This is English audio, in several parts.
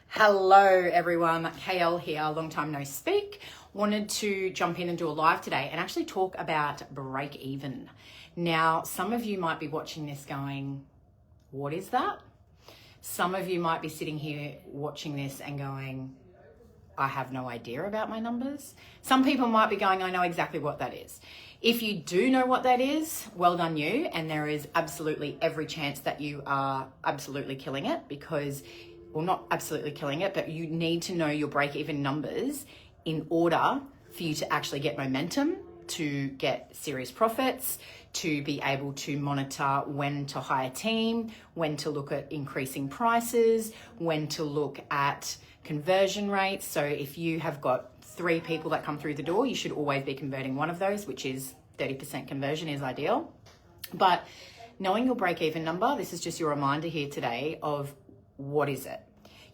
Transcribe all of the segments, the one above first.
Hello everyone, KL here, long time no speak. Wanted to jump in and do a live today and actually talk about break even. Now, some of you might be watching this going, what is that? Some of you might be sitting here watching this and going, I have no idea about my numbers. Some people might be going, I know exactly what that is. If you do know what that is, well done you, and there is absolutely every chance that you are absolutely killing it because, well, not absolutely killing it, but you need to know your break-even numbers in order for you to actually get momentum, to get serious profits, to be able to monitor when to hire a team, when to look at increasing prices, when to look at conversion rates. So if you have got 3 people that come through the door, you should always be converting one of those, which is 30% conversion is ideal. But knowing your break-even number, this is just your reminder here today of what is it?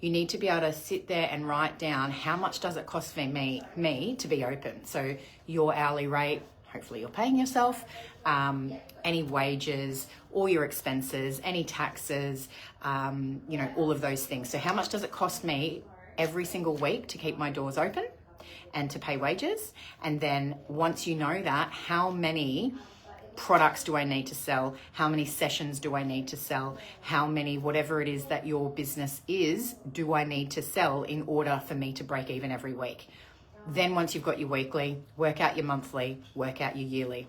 You need to be able to sit there and write down how much does it cost for me to be open. So your hourly rate, hopefully you're paying yourself, any wages, all your expenses, any taxes, all of those things. So how much does it cost me every single week to keep my doors open and to pay wages? And then once you know that, how many products do I need to sell? How many sessions do I need to sell? How many, whatever it is that your business is, do I need to sell in order for me to break even every week? Then once you've got your weekly, work out your monthly, work out your yearly.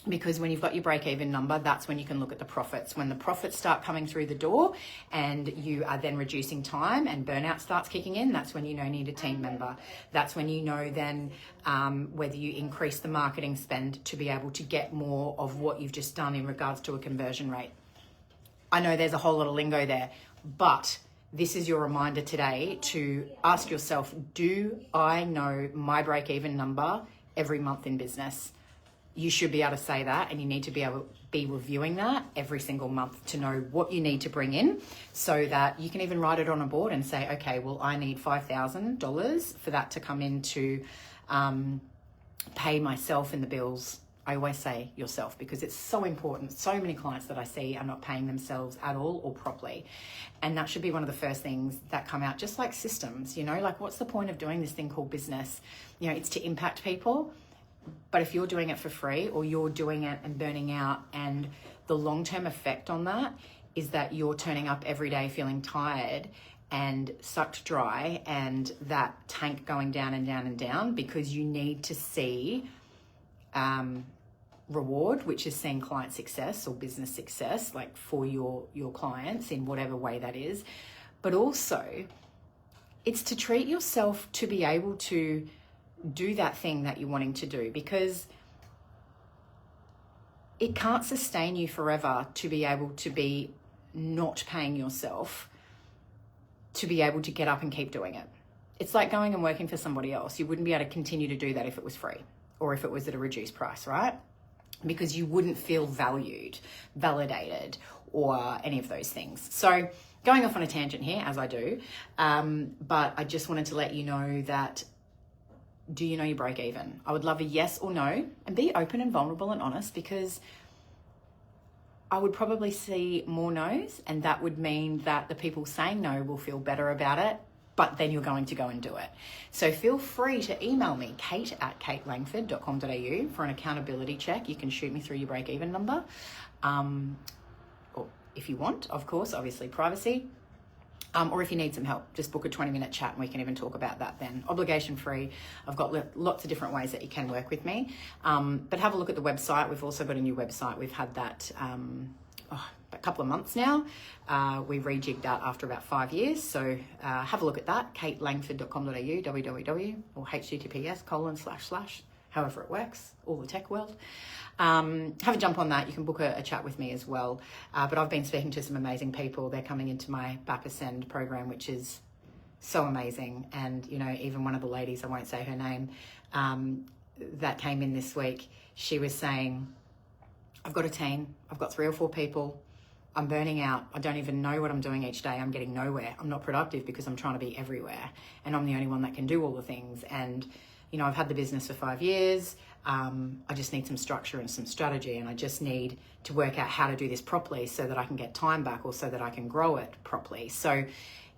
Because when you've got your break-even number, that's when you can look at the profits. When the profits start coming through the door and you are then reducing time and burnout starts kicking in, that's when you know you need a team member. That's when you know then whether you increase the marketing spend to be able to get more of what you've just done in regards to a conversion rate. I know there's a whole lot of lingo there, but this is your reminder today to ask yourself, do I know my break-even number every month in business? You should be able to say that, and you need to be able to be reviewing that every single month to know what you need to bring in so that you can even write it on a board and say, okay, well, I need $5,000 for that to come in to pay myself in the bills. I always say yourself because it's so important. So many clients that I see are not paying themselves at all or properly. And that should be one of the first things that come out, just like systems, like what's the point of doing this thing called business? It's to impact people. But if you're doing it for free or you're doing it and burning out, and the long-term effect on that is that you're turning up every day feeling tired and sucked dry and that tank going down and down and down because you need to see reward, which is seeing client success or business success, like for your clients in whatever way that is. But also it's to treat yourself to be able to do that thing that you're wanting to do, because it can't sustain you forever to be able to be not paying yourself to be able to get up and keep doing it. It's like going and working for somebody else. You wouldn't be able to continue to do that if it was free or if it was at a reduced price, right? Because you wouldn't feel valued, validated, or any of those things. So going off on a tangent here, as I do, but I just wanted to let you know that, do you know your break even? I would love a yes or no, and be open and vulnerable and honest, because I would probably see more no's, and that would mean that the people saying no will feel better about it, but then you're going to go and do it. So feel free to email me, kate@katelangford.com.au, for an accountability check. You can shoot me through your break even number. Or if you want, of course, obviously privacy. Or if you need some help, just book a 20-minute chat and we can even talk about that then. Obligation free. I've got lots of different ways that you can work with me. But have a look at the website. We've also got a new website. We've had that a couple of months now. We rejigged that after about 5 years. So have a look at that, katelangford.com.au, www, or https:// however it works, all the tech world. Have a jump on that. You can book a chat with me as well. But I've been speaking to some amazing people. They're coming into my BAP Ascend program, which is so amazing. And, even one of the ladies, I won't say her name, that came in this week, she was saying, I've got a team. I've got 3 or 4 people. I'm burning out. I don't even know what I'm doing each day. I'm getting nowhere. I'm not productive because I'm trying to be everywhere. And I'm the only one that can do all the things. And I've had the business for 5 years. I just need some structure and some strategy, and I just need to work out how to do this properly so that I can get time back or so that I can grow it properly. So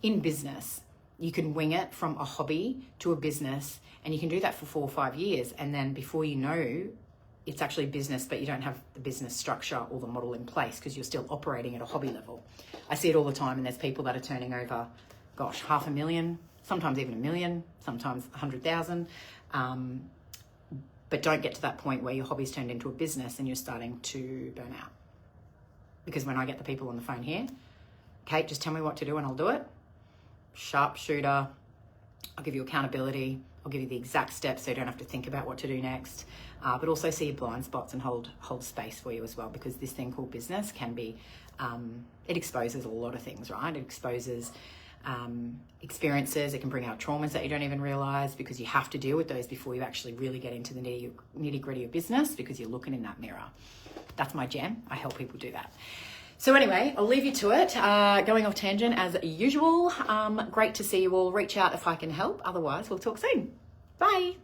in business, you can wing it from a hobby to a business, and you can do that for 4 or 5 years. And then before you know, it's actually business, but you don't have the business structure or the model in place because you're still operating at a hobby level. I see it all the time, and there's people that are turning over, gosh, $500,000, sometimes even $1 million, sometimes 100,000. But don't get to that point where your hobby's turned into a business and you're starting to burn out. Because when I get the people on the phone here, Kate, just tell me what to do and I'll do it. Sharpshooter. I'll give you accountability. I'll give you the exact steps so you don't have to think about what to do next. But also see your blind spots and hold space for you as well, because this thing called business can be, it exposes a lot of things, right? It exposes experiences. It can bring out traumas that you don't even realize, because you have to deal with those before you actually really get into the nitty gritty of business, because you're looking in that mirror. That's my jam. I help people do that. So anyway, I'll leave you to it. Going off tangent as usual. Great to see you all. Reach out if I can help. Otherwise, we'll talk soon. Bye.